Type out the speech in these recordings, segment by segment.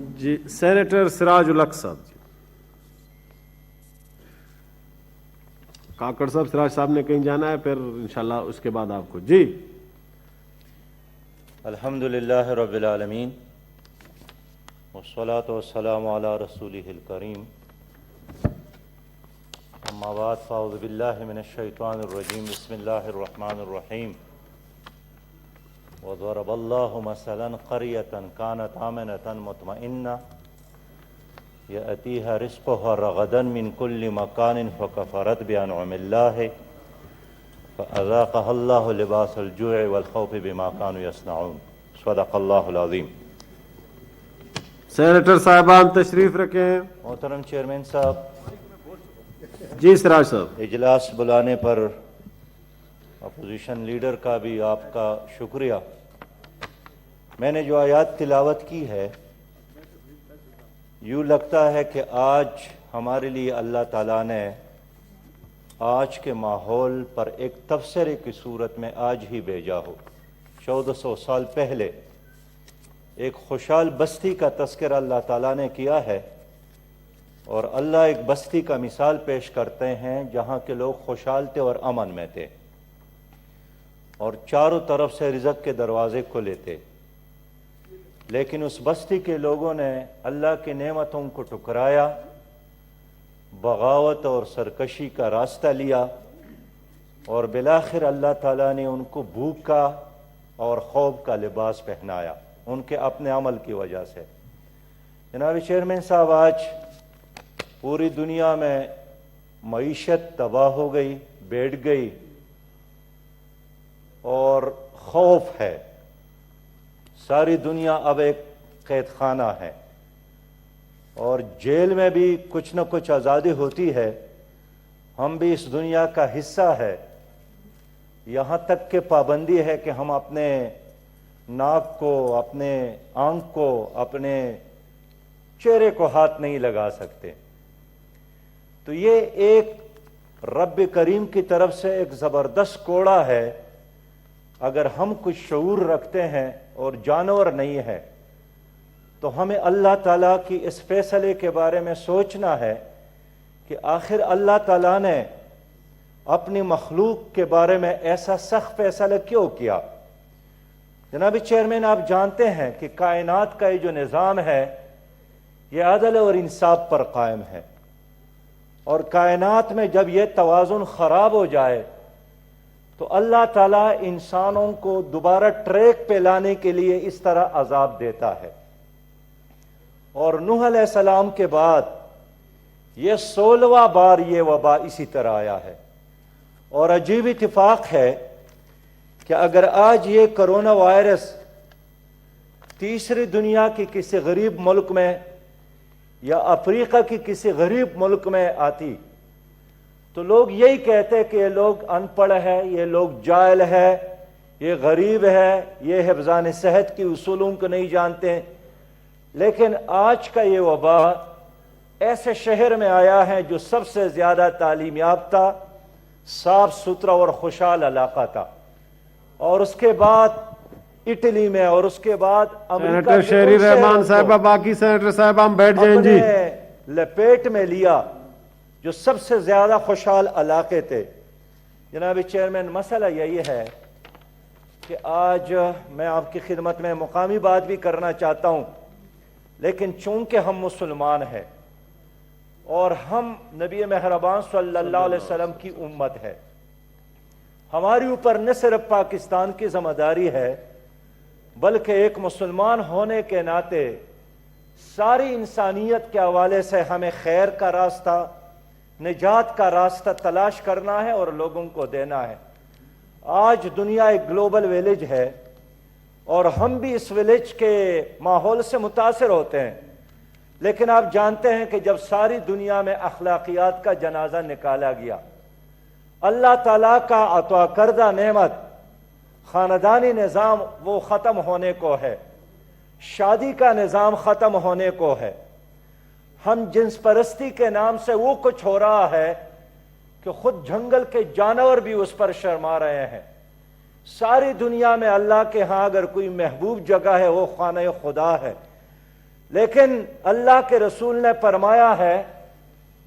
جی senator سراج الحق صاحب. جی کاکڑ صاحب، سراج صاحب نے کہیں جانا ہے، پھر انشاءاللہ اس کے بعد آپ کو. جی الحمدللہ رب العالمین والصلاة والسلام علی رسولہ الکریم. اما بعد فاعوذ باللہ من الشیطان الرجیم. بسم اللہ الرحمن الرحیم. وضرب اللہ مثلا قریة كانت آمنة مطمئنة یأتیها رزقها رغدا من كل مکان فکفرت بانعم اللہ فأذاقها اللہ لباس الجوع والخوف بما كانوا يصنعون. صدق اللہ العظیم. سینیٹر صاحبان تشریف رکھیں. محترم چیئرمین صاحب، جی سراج صاحب. اجلاس بلانے پر اپوزیشن لیڈر کا بھی آپ کا شکریہ. میں نے جو آیات تلاوت کی ہے، یوں لگتا ہے کہ آج ہمارے لیے اللہ تعالیٰ نے آج کے ماحول پر ایک تبصرے کی صورت میں آج ہی بھیجا ہو. 1400 سال پہلے ایک خوشحال بستی کا تذکرہ اللہ تعالیٰ نے کیا ہے، اور اللہ ایک بستی کا مثال پیش کرتے ہیں جہاں کے لوگ خوشحال تھے اور امن میں تھے، اور چاروں طرف سے رزق کے دروازے کھلے تھے. لیکن اس بستی کے لوگوں نے اللہ کی نعمتوں کو ٹکرایا، بغاوت اور سرکشی کا راستہ لیا، اور بالآخر اللہ تعالیٰ نے ان کو بھوک کا اور خوف کا لباس پہنایا ان کے اپنے عمل کی وجہ سے. جناب چیئرمین صاحب، آج پوری دنیا میں معیشت تباہ ہو گئی، بیٹھ گئی، اور خوف ہے. ساری دنیا اب ایک قید خانہ ہے، اور جیل میں بھی کچھ نہ کچھ آزادی ہوتی ہے. ہم بھی اس دنیا کا حصہ ہے، یہاں تک کہ پابندی ہے کہ ہم اپنے ناک کو، اپنے آنکھ کو، اپنے چہرے کو ہاتھ نہیں لگا سکتے. تو یہ ایک رب کریم کی طرف سے ایک زبردست کوڑا ہے. اگر ہم کچھ شعور رکھتے ہیں اور جانور نہیں ہے تو ہمیں اللہ تعالیٰ کی اس فیصلے کے بارے میں سوچنا ہے کہ آخر اللہ تعالیٰ نے اپنی مخلوق کے بارے میں ایسا سخت فیصلہ کیوں کیا. جناب چیئرمین، آپ جانتے ہیں کہ کائنات کا یہ جو نظام ہے یہ عدل اور انصاف پر قائم ہے، اور کائنات میں جب یہ توازن خراب ہو جائے تو اللہ تعالیٰ انسانوں کو دوبارہ ٹریک پہ لانے کے لیے اس طرح عذاب دیتا ہے. اور نوح علیہ السلام کے بعد یہ 16واں بار یہ وبا اسی طرح آیا ہے. اور عجیب اتفاق ہے کہ اگر آج یہ کرونا وائرس تیسری دنیا کی کسی غریب ملک میں یا افریقہ کی کسی غریب ملک میں آتی تو لوگ یہی کہتے کہ یہ لوگ ان پڑھ ہے، یہ لوگ جاہل ہے، یہ غریب ہے، یہ حفظان صحت کی اصولوں کو نہیں جانتے. لیکن آج کا یہ وبا ایسے شہر میں آیا ہے جو سب سے زیادہ تعلیم یافتہ، صاف ستھرا اور خوشحال علاقہ تھا، اور اس کے بعد اٹلی میں، اور اس کے بعد سینیٹر شہری رحمان صاحبہ، باقی سینیٹر صاحب ہم بیٹھ جائیں. جی لپیٹ میں لیا جو سب سے زیادہ خوشحال علاقے تھے. جناب چیئرمین، مسئلہ یہی ہے کہ آج میں آپ کی خدمت میں مقامی بات بھی کرنا چاہتا ہوں، لیکن چونکہ ہم مسلمان ہیں اور ہم نبی مہربان صلی اللہ علیہ وسلم کی امت ہے، ہماری اوپر نہ صرف پاکستان کی ذمہ داری ہے بلکہ ایک مسلمان ہونے کے ناطے ساری انسانیت کے حوالے سے ہمیں خیر کا راستہ، نجات کا راستہ تلاش کرنا ہے اور لوگوں کو دینا ہے. آج دنیا ایک گلوبل ویلیج ہے، اور ہم بھی اس ویلیج کے ماحول سے متاثر ہوتے ہیں. لیکن آپ جانتے ہیں کہ جب ساری دنیا میں اخلاقیات کا جنازہ نکالا گیا، اللہ تعالیٰ کا عطا کردہ نعمت خاندانی نظام وہ ختم ہونے کو ہے، شادی کا نظام ختم ہونے کو ہے، ہم جنس پرستی کے نام سے وہ کچھ ہو رہا ہے کہ خود جنگل کے جانور بھی اس پر شرما رہے ہیں. ساری دنیا میں اللہ کے ہاں اگر کوئی محبوب جگہ ہے وہ خانہ خدا ہے. لیکن اللہ کے رسول نے فرمایا ہے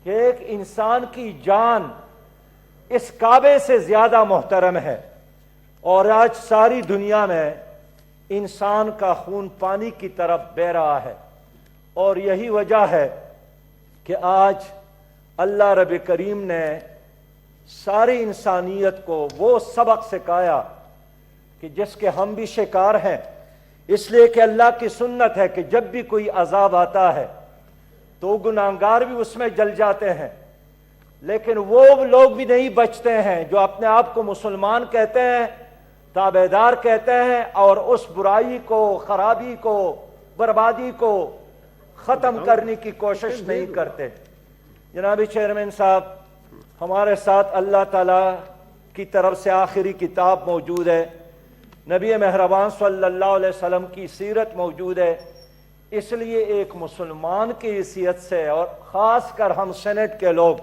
کہ ایک انسان کی جان اس کعبے سے زیادہ محترم ہے، اور آج ساری دنیا میں انسان کا خون پانی کی طرف بہہ رہا ہے، اور یہی وجہ ہے کہ آج اللہ رب کریم نے ساری انسانیت کو وہ سبق سکھایا کہ جس کے ہم بھی شکار ہیں، اس لیے کہ اللہ کی سنت ہے کہ جب بھی کوئی عذاب آتا ہے تو گناہگار بھی اس میں جل جاتے ہیں، لیکن وہ لوگ بھی نہیں بچتے ہیں جو اپنے آپ کو مسلمان کہتے ہیں، تابعدار کہتے ہیں، اور اس برائی کو، خرابی کو، بربادی کو ختم کرنے کی کوشش نہیں کرتے۔ جناب چیئرمین صاحب، ہمارے ساتھ اللہ تعالیٰ کی طرف سے آخری کتاب موجود ہے، نبی مہربان صلی اللہ علیہ وسلم کی سیرت موجود ہے، اس لیے ایک مسلمان کی حیثیت سے، اور خاص کر ہم سینٹ کے لوگ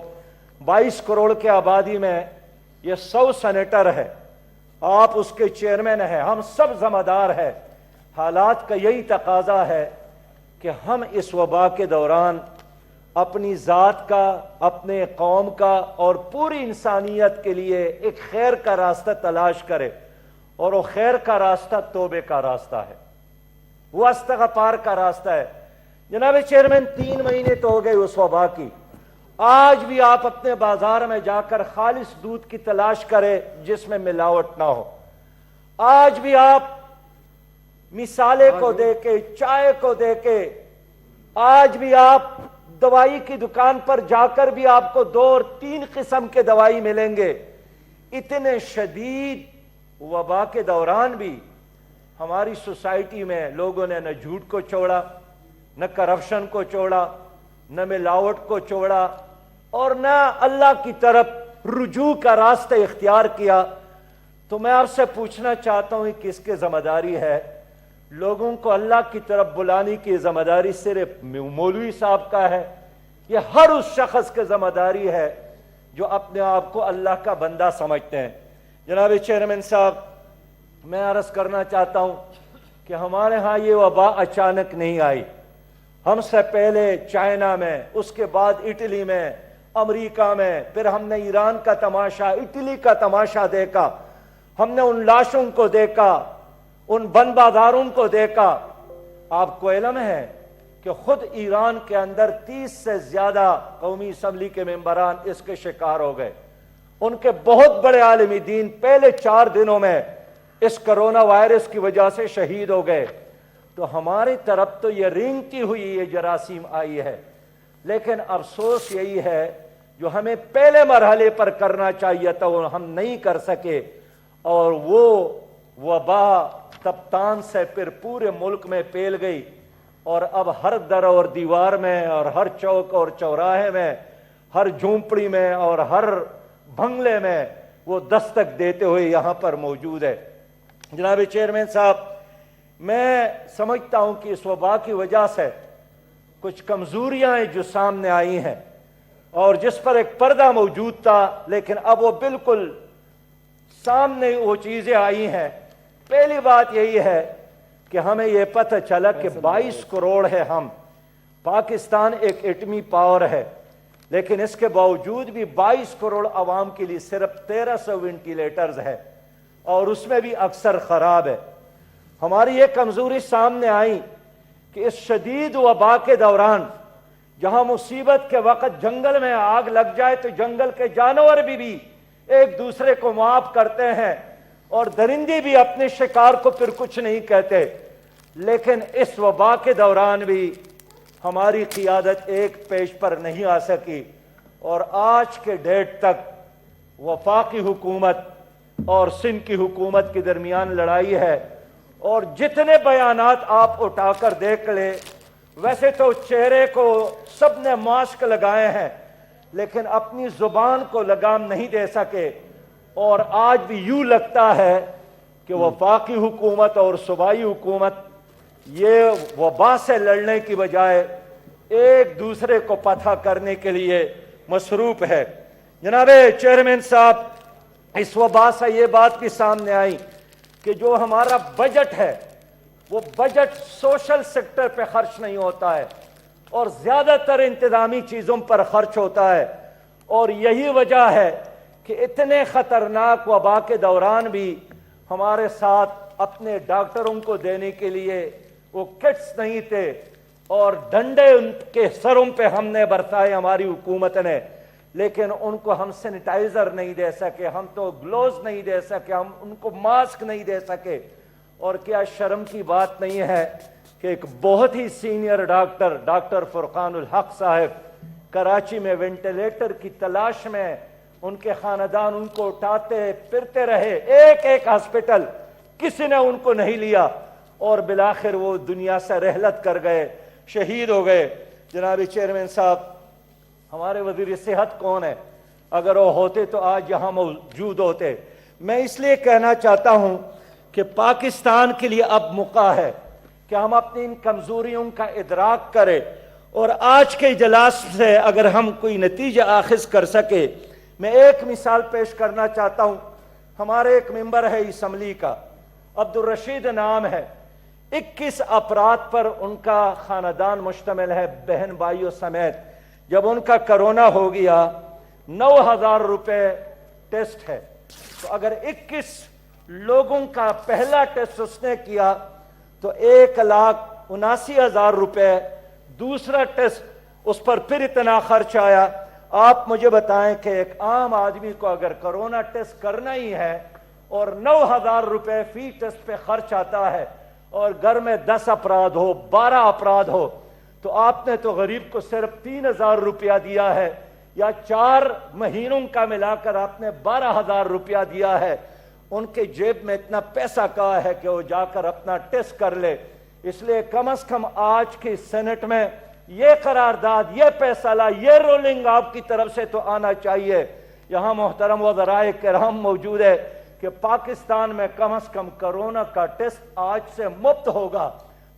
22 کروڑ کے آبادی میں یہ 100 سینیٹر ہے، آپ اس کے چیئرمین ہیں، ہم سب ذمہ دار ہیں۔ حالات کا یہی تقاضا ہے کہ ہم اس وبا کے دوران اپنی ذات کا، اپنے قوم کا اور پوری انسانیت کے لیے ایک خیر کا راستہ تلاش کریں، اور وہ خیر کا راستہ توبے کا راستہ ہے، وہ استغفار کا راستہ ہے۔ جناب چیئرمین، 3 مہینے تو ہو گئے اس وبا کی، آج بھی آپ اپنے بازار میں جا کر خالص دودھ کی تلاش کریں جس میں ملاوٹ نہ ہو، آج بھی آپ مثالے کو دے کے، چائے کو دے کے، آج بھی آپ دوائی کی دکان پر جا کر بھی آپ کو 2 اور 3 قسم کے دوائی ملیں گے۔ اتنے شدید وبا کے دوران بھی ہماری سوسائٹی میں لوگوں نے نہ جھوٹ کو چھوڑا، نہ کرپشن کو چھوڑا، نہ ملاوٹ کو چھوڑا، اور نہ اللہ کی طرف رجوع کا راستہ اختیار کیا۔ تو میں آپ سے پوچھنا چاہتا ہوں کہ کس کی ذمہ داری ہے؟ لوگوں کو اللہ کی طرف بلانے کی ذمہ داری صرف مولوی صاحب کا ہے؟ یہ ہر اس شخص کی ذمہ داری ہے جو اپنے آپ کو اللہ کا بندہ سمجھتے ہیں۔ جناب چیئرمین صاحب، میں عرض کرنا چاہتا ہوں کہ ہمارے ہاں یہ وبا اچانک نہیں آئی، ہم سے پہلے چائنا میں، اس کے بعد اٹلی میں، امریکہ میں، پھر ہم نے ایران کا تماشا، اٹلی کا تماشا دیکھا، ہم نے ان لاشوں کو دیکھا، ان بن بازاروں کو دیکھا۔ آپ کو علم ہے کہ خود ایران کے اندر 30 سے زیادہ قومی اسمبلی کے ممبران اس کے شکار ہو گئے، ان کے بہت بڑے عالم دین پہلے 4 دنوں میں اس کرونا وائرس کی وجہ سے شہید ہو گئے۔ تو ہماری طرف تو یہ رینگتی ہوئی یہ جراثیم آئی ہے، لیکن افسوس یہی ہے جو ہمیں پہلے مرحلے پر کرنا چاہیے تھا وہ ہم نہیں کر سکے، اور وہ وبا تبتان سے پھر پورے ملک میں پھیل گئی، اور اب ہر در اور دیوار میں، اور ہر چوک اور چوراہے میں، ہر جھونپڑی میں اور ہر بنگلے میں وہ دستک دیتے ہوئے یہاں پر موجود ہے۔ جناب چیئرمین صاحب، میں سمجھتا ہوں کہ اس وبا کی وجہ سے کچھ کمزوریاں ہیں جو سامنے آئی ہیں، اور جس پر ایک پردہ موجود تھا لیکن اب وہ بالکل سامنے وہ چیزیں آئی ہیں۔ پہلی بات یہی ہے کہ ہمیں یہ پتہ چلا کہ 22 کروڑ ہے ہم، پاکستان ایک ایٹمی پاور ہے، لیکن اس کے باوجود بھی 22 کروڑ عوام کے لیے صرف 1300 وینٹیلیٹرز ہے، اور اس میں بھی اکثر خراب ہے۔ ہماری یہ کمزوری سامنے آئی کہ اس شدید وبا کے دوران جہاں مصیبت کے وقت جنگل میں آگ لگ جائے تو جنگل کے جانور بھی ایک دوسرے کو معاف کرتے ہیں، اور درندے بھی اپنے شکار کو پھر کچھ نہیں کہتے، لیکن اس وبا کے دوران بھی ہماری قیادت ایک پیش پر نہیں آ سکی، اور آج کے ڈیٹ تک وفاقی حکومت اور سندھ کی حکومت کے درمیان لڑائی ہے۔ اور جتنے بیانات آپ اٹھا کر دیکھ لیں، ویسے تو چہرے کو سب نے ماسک لگائے ہیں، لیکن اپنی زبان کو لگام نہیں دے سکے، اور آج بھی یوں لگتا ہے کہ وفاقی حکومت اور صوبائی حکومت یہ وبا سے لڑنے کی بجائے ایک دوسرے کو پتہ کرنے کے لیے مصروف ہے۔ جناب چیئرمین صاحب، اس وبا سے یہ بات بھی سامنے آئی کہ جو ہمارا بجٹ ہے وہ بجٹ سوشل سیکٹر پہ خرچ نہیں ہوتا ہے اور زیادہ تر انتظامی چیزوں پر خرچ ہوتا ہے. اور یہی وجہ ہے کہ اتنے خطرناک وبا کے دوران بھی ہمارے ساتھ اپنے ڈاکٹروں کو دینے کے لیے وہ کٹس نہیں تھے اور ڈنڈے ان کے سروں پہ ہم نے برسائے ہماری حکومت نے، لیکن ان کو ہم سینیٹائزر نہیں دے سکے، ہم تو گلوز نہیں دے سکے، ہم ان کو ماسک نہیں دے سکے. اور کیا شرم کی بات نہیں ہے کہ ایک بہت ہی سینئر ڈاکٹر فرقان الحق صاحب کراچی میں وینٹیلیٹر کی تلاش میں، ان کے خاندان ان کو اٹھاتے پھرتے رہے، ایک ایک ہاسپٹل، کسی نے ان کو نہیں لیا اور بالآخر وہ دنیا سے رحلت کر گئے، شہید ہو گئے. جناب چیئرمین صاحب، ہمارے وزیر صحت کون ہے؟ اگر وہ ہوتے تو آج یہاں موجود ہوتے. میں اس لیے کہنا چاہتا ہوں کہ پاکستان کے لیے اب موقع ہے کہ ہم اپنی ان کمزوریوں کا ادراک کریں اور آج کے اجلاس سے اگر ہم کوئی نتیجہ آخذ کر سکے. میں ایک مثال پیش کرنا چاہتا ہوں. ہمارے ایک ممبر ہے اسمبلی کا، عبدالرشید نام ہے، 21 افراد پر ان کا خاندان مشتمل ہے، بہن بھائیوں سمیت. جب ان کا کرونا ہو گیا 9,000 روپے ٹیسٹ ہے، تو اگر 21 لوگوں کا پہلا ٹیسٹ اس نے کیا تو 1,79,000 روپے. دوسرا ٹیسٹ اس پر پھر اتنا خرچ آیا. آپ مجھے بتائیں کہ ایک عام آدمی کو اگر کرونا ٹیسٹ کرنا ہی ہے اور 9,000 روپے فی ٹیسٹ پہ خرچ آتا ہے اور گھر میں 10 افراد ہو، 12 افراد ہو، تو آپ نے تو غریب کو صرف 3,000 روپیہ دیا ہے، یا 4 مہینوں کا ملا کر آپ نے 12,000 روپیہ دیا ہے. ان کے جیب میں اتنا پیسہ کہاں ہے کہ وہ جا کر اپنا ٹیسٹ کر لے. اس لیے کم از کم آج کی سینٹ میں یہ قرارداد، یہ فیصلہ، یہ رولنگ آپ کی طرف سے تو آنا چاہیے. یہاں محترم وزراء کرام موجود ہے کہ پاکستان میں کم از کم کرونا کا ٹیسٹ آج سے مفت ہوگا،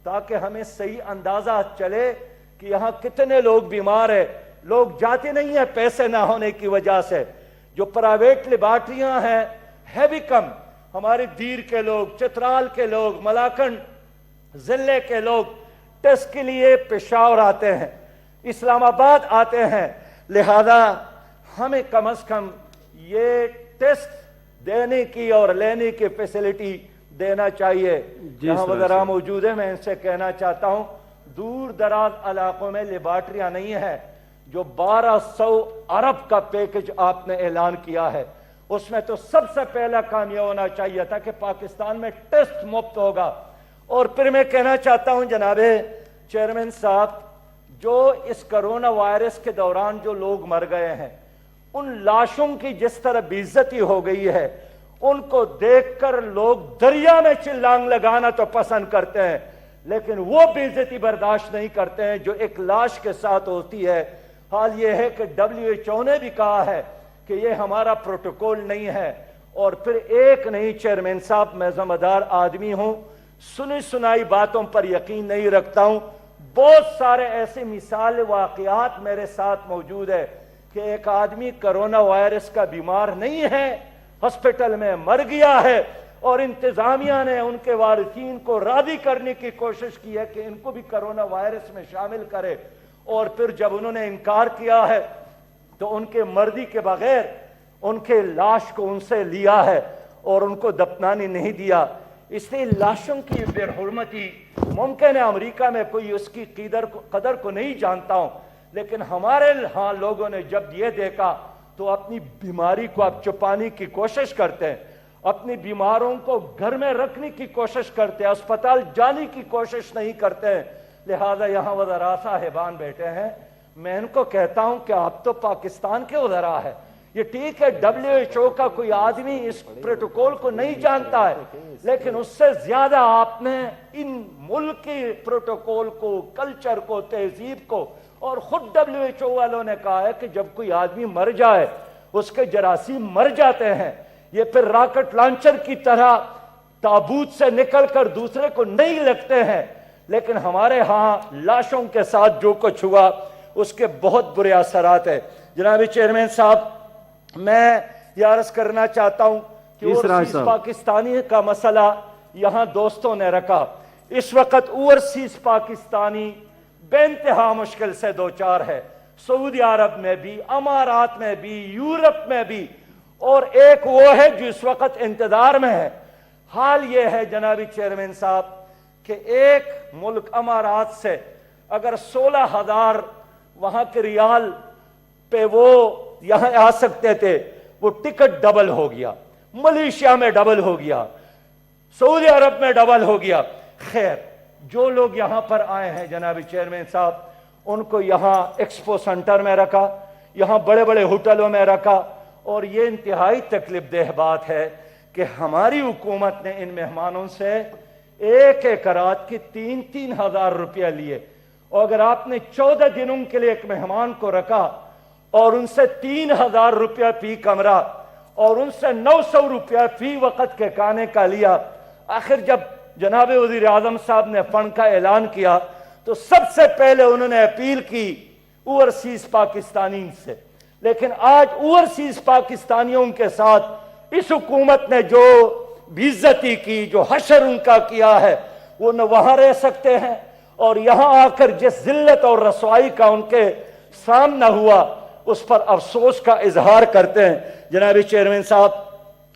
تاکہ ہمیں صحیح اندازہ چلے کہ یہاں کتنے لوگ بیمار ہیں. لوگ جاتے نہیں ہیں پیسے نہ ہونے کی وجہ سے. جو پرائیویٹ لیبارٹریاں ہیں ہے بھی کم. ہمارے دیر کے لوگ، چترال کے لوگ، ملاکنڈ ضلع کے لوگ ٹیسٹ کے لیے پشاور آتے ہیں، اسلام آباد آتے ہیں. لہذا ہمیں کم از کم یہ ٹیسٹ دینے کی اور لینے کی فیسلٹی دینا چاہیے. یہاں وزراء موجود ہیں، میں ان سے کہنا چاہتا ہوں دور دراز علاقوں میں لیبارٹریاں نہیں ہیں. جو 1,200 ارب کا پیکج آپ نے اعلان کیا ہے، اس میں تو سب سے پہلا کام یہ ہونا چاہیے تھا کہ پاکستان میں ٹیسٹ مفت ہوگا. اور پھر میں کہنا چاہتا ہوں جناب چیئرمین صاحب، جو اس کرونا وائرس کے دوران جو لوگ مر گئے ہیں، ان لاشوں کی جس طرح بے عزتی ہو گئی ہے، ان کو دیکھ کر لوگ دریا میں چلانگ لگانا تو پسند کرتے ہیں، لیکن وہ بے عزتی برداشت نہیں کرتے ہیں جو ایک لاش کے ساتھ ہوتی ہے. حال یہ ہے کہ WHO نے بھی کہا ہے کہ یہ ہمارا پروٹوکول نہیں ہے. اور پھر ایک نہیں چیئرمین صاحب، میں ذمہ دار آدمی ہوں، سنی سنائی باتوں پر یقین نہیں رکھتا ہوں. بہت سارے ایسے مثال واقعات میرے ساتھ موجود ہے کہ ایک آدمی کرونا وائرس کا بیمار نہیں ہے، ہسپٹل میں مر گیا ہے، اور انتظامیہ نے ان کے وارثین کو راضی کرنے کی کوشش کی ہے کہ ان کو بھی کرونا وائرس میں شامل کرے. اور پھر جب انہوں نے انکار کیا ہے تو ان کے مرضی کے بغیر ان کے لاش کو ان سے لیا ہے اور ان کو دفنانے نہیں دیا. اس لیے لاشوں کی بے حرمتی ممکن ہے امریکہ میں کوئی اس کی قدر کو نہیں جانتا ہوں، لیکن ہمارے ہاں لوگوں نے جب یہ دیکھا تو اپنی بیماری کو اب چھپانے کی کوشش کرتے ہیں، اپنی بیماروں کو گھر میں رکھنے کی کوشش کرتے ہیں، اسپتال جانے کی کوشش نہیں کرتے ہیں. لہذا یہاں وزراء صاحبان بیٹھے ہیں، میں ان کو کہتا ہوں کہ آپ تو پاکستان کے وزراء ہیں. یہ ٹھیک ہے WHO کا کوئی آدمی اس پروٹوکول کو نہیں جانتا ہے، لیکن اس سے زیادہ آپ نے ان ملک کے پروٹوکول کو، کلچر کو، تہذیب کو، اور خود WHO والوں نے کہا ہے کہ جب کوئی آدمی مر جائے، اس کے جراثیم مر جاتے ہیں، یہ پھر راکٹ لانچر کی طرح تابوت سے نکل کر دوسرے کو نہیں لگتے ہیں. لیکن ہمارے ہاں لاشوں کے ساتھ جو کچھ ہوا اس کے بہت برے اثرات ہیں. جناب چیئرمین صاحب، میں یہ عرض کرنا چاہتا ہوں کہ پاکستانی کا مسئلہ یہاں دوستوں نے رکھا. اس وقت اوورسیز پاکستانی بے انتہا مشکل سے دوچار ہے، سعودی عرب میں بھی، امارات میں بھی، یورپ میں بھی، اور ایک وہ ہے جو اس وقت انتظار میں ہے۔ حال یہ ہے جنابی چیئرمین صاحب کہ ایک ملک امارات سے اگر 16,000 وہاں کے ریال پہ وہ یہاں آ سکتے تھے، وہ ٹکٹ ڈبل ہو گیا، ملیشیا میں ڈبل ہو گیا، سعودی عرب میں ڈبل ہو گیا۔ خیر، جو لوگ یہاں پر آئے ہیں جنابی چیئرمین صاحب، ان کو یہاں ایکسپو سنٹر میں رکھا، یہاں بڑے بڑے ہوٹلوں میں رکھا، اور یہ انتہائی تکلیف دہ بات ہے کہ ہماری حکومت نے ان مہمانوں سے ایک ایک رات کی 3-3 ہزار روپیہ لیے، اور اگر آپ نے 14 دنوں کے لیے ایک مہمان کو رکھا اور ان سے 3,000 روپیہ فی کمرہ اور ان سے 900 روپیہ فی وقت کے کھانے کا لیا، آخر جب جناب وزیر اعظم صاحب نے فنڈ کا اعلان کیا تو سب سے پہلے انہوں نے اپیل کی اوورسیز پاکستانی سے، لیکن آج اوورسیز پاکستانیوں کے ساتھ اس حکومت نے جو بے عزتی کی، جو حشر ان کا کیا ہے، وہ نہ وہاں رہ سکتے ہیں، اور یہاں آ کر جس ذلت اور رسوائی کا ان کے سامنا ہوا اس پر افسوس کا اظہار کرتے ہیں۔ جناب چیئرمین صاحب،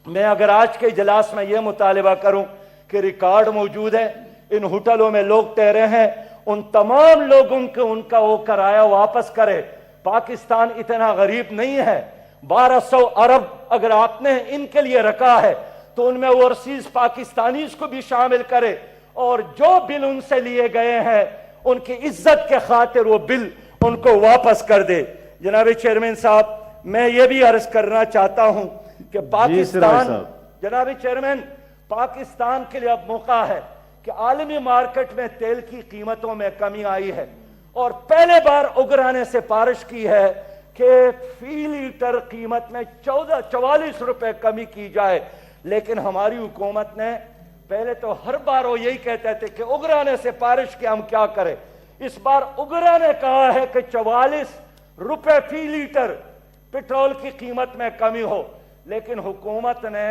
میں اگر آج کے اجلاس میں یہ مطالبہ کروں کہ ریکارڈ موجود ہے، ان ہوٹلوں میں لوگ ٹھہرے ہیں، ان تمام لوگوں کو ان کا وہ کرایہ واپس کرے۔ پاکستان اتنا غریب نہیں ہے، 1200 ارب اگر آپ نے ان کے لیے رکھا ہے تو ان میں اوورسیز پاکستانیز کو بھی شامل کرے، اور جو بل ان سے لیے گئے ہیں ان کی عزت کے خاطر وہ بل ان کو واپس کر دے۔ جناب چیئرمین صاحب، میں یہ بھی عرض کرنا چاہتا ہوں کہ پاکستان، جناب چیئرمین، پاکستان کے لیے اب موقع ہے کہ عالمی مارکیٹ میں تیل کی قیمتوں میں کمی آئی ہے، اور پہلے بار اگرا نے سفارش کی ہے کہ فی لیٹر قیمت میں 44 روپے کمی کی جائے، لیکن ہماری حکومت نے پہلے تو ہر بار وہ یہی کہتے تھے کہ اگرا نے سفارش کی، ہم کیا کریں۔ اس بار اگرا نے کہا ہے کہ 44 روپے فی لیٹر پیٹرول کی قیمت میں کمی ہو، لیکن حکومت نے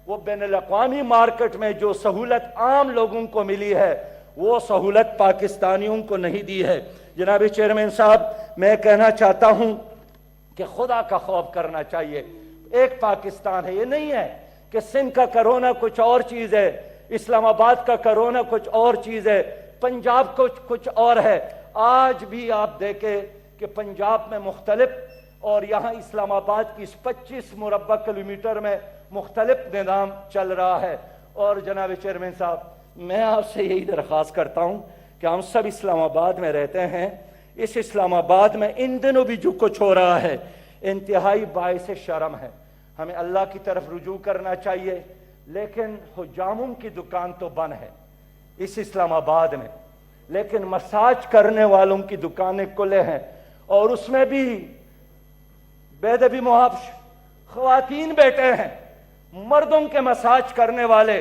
وہ بین الاقوامی مارکیٹ میں جو سہولت عام لوگوں کو ملی ہے وہ سہولت پاکستانیوں کو نہیں دی ہے۔ جناب چیئرمین صاحب، میں کہنا چاہتا ہوں کہ خدا کا خوف کرنا چاہیے۔ ایک پاکستان ہے، یہ نہیں ہے کہ سندھ کا کرونا کچھ اور چیز ہے، اسلام آباد کا کرونا کچھ اور چیز ہے، پنجاب کچھ اور ہے۔ آج بھی آپ دیکھیں کہ پنجاب میں مختلف اور یہاں اسلام آباد کی 25 مربع کلومیٹر میں مختلف نظام چل رہا ہے۔ اور جناب چیئرمین صاحب، میں آپ سے یہی درخواست کرتا ہوں کہ ہم سب اسلام آباد میں رہتے ہیں، اس اسلام آباد میں ان دنوں بھی جو کچھ ہو رہا ہے انتہائی باعث شرم ہے۔ ہمیں اللہ کی طرف رجوع کرنا چاہیے، لیکن حجاموں کی دکان تو بند ہے اس اسلام آباد میں، لیکن مساج کرنے والوں کی دکانیں کھلے ہیں، اور اس میں بھی بے ادبی محافظ خواتین بیٹھے ہیں، مردوں کے مساج کرنے والے۔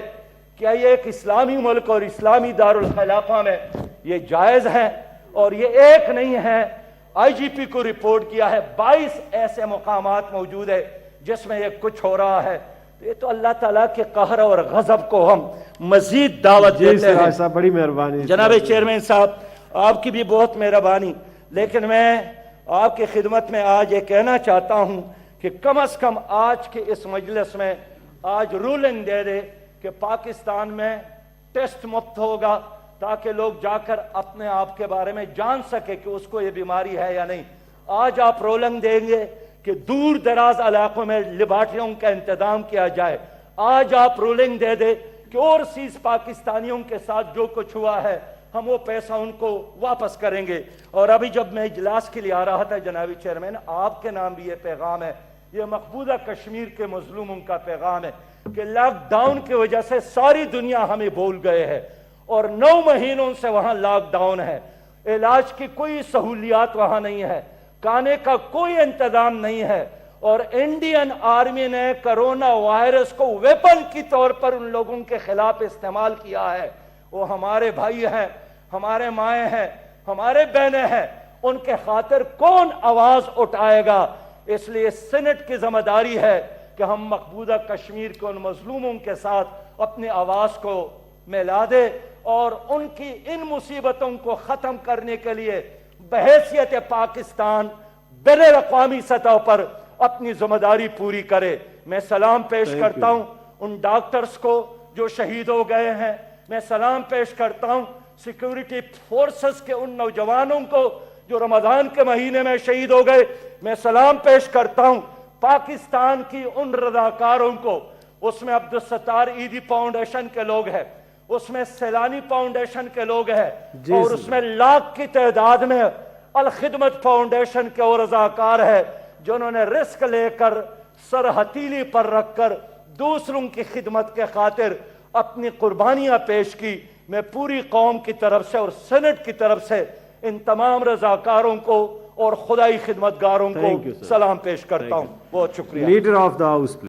کیا یہ ایک اسلامی ملک اور اسلامی دارالخلافہ میں یہ جائز ہے؟ اور یہ ایک نہیں ہے، آئی جی پی کو رپورٹ کیا ہے، 22 ایسے مقامات موجود ہے جس میں یہ کچھ ہو رہا ہے۔ یہ تو اللہ تعالیٰ کے قہر اور غضب کو ہم مزید دعوت دیتے ہیں۔ بڑی مہربانی جناب چیئرمین صاحب، آپ کی بھی بہت مہربانی، لیکن میں آپ کی خدمت میں آج یہ کہنا چاہتا ہوں کہ کم از کم آج کے اس مجلس میں آج رولنگ دے دے کہ پاکستان میں ٹیسٹ مفت ہوگا، تاکہ لوگ جا کر اپنے آپ کے بارے میں جان سکے کہ اس کو یہ بیماری ہے یا نہیں۔ آج آپ رولنگ دیں گے کہ دور دراز علاقوں میں لیبارٹریوں کا انتظام کیا جائے۔ آج آپ رولنگ دے دے کہ اوورسیز پاکستانیوں کے ساتھ جو کچھ ہوا ہے ہم وہ پیسہ ان کو واپس کریں گے۔ اور ابھی جب میں اجلاس کے لیے آ رہا تھا جنابی چیئرمین، آپ کے نام بھی یہ پیغام ہے، یہ مقبوضہ کشمیر کے مظلوموں کا پیغام ہے کہ لاک ڈاؤن کی وجہ سے ساری دنیا ہمیں بھول گئے ہے، اور 9 مہینوں سے وہاں لاک ڈاؤن ہے، علاج کی کوئی سہولیات وہاں نہیں ہے، کھانے کا کوئی انتظام نہیں ہے، اور انڈین آرمی نے کرونا وائرس کو ویپن کی طور پر ان لوگوں کے خلاف استعمال کیا ہے۔ وہ ہمارے بھائی ہیں، ہمارے مائیں ہیں، ہمارے بہنیں ہیں، ان کے خاطر کون آواز اٹھائے گا؟ اس لیے سینٹ کی ذمہ داری ہے کہ ہم مقبوضہ کشمیر کے ان مظلوموں کے ساتھ اپنی آواز کو ملا دے، اور ان کی ان مصیبتوں کو ختم کرنے کے لیے بحیثیت پاکستان بین الاقوامی سطح پر اپنی ذمہ داری پوری کرے۔ میں سلام پیش کرتا ہوں ان ڈاکٹرز کو جو شہید ہو گئے ہیں، میں سلام پیش کرتا ہوں سیکیورٹی فورسز کے ان نوجوانوں کو جو رمضان کے مہینے میں شہید ہو گئے، میں سلام پیش کرتا ہوں پاکستان کی ان رضاکاروں کو، اس میں عبدالستار عیدی فاؤنڈیشن کے لوگ ہیں، اس میں سیلانی فاؤنڈیشن کے لوگ ہیں، اور اس میں لاکھ کی تعداد میں الخدمت فاؤنڈیشن کے اور رضاکار ہیں جنہوں نے رسک لے کر سر ہتھیلی پر رکھ کر دوسروں کی خدمت کے خاطر اپنی قربانیاں پیش کی۔ میں پوری قوم کی طرف سے اور سینٹ کی طرف سے ان تمام رضاکاروں کو اور خدائی خدمتگاروں کو سلام پیش کرتا ہوں۔ بہت شکریہ۔ Leader of the house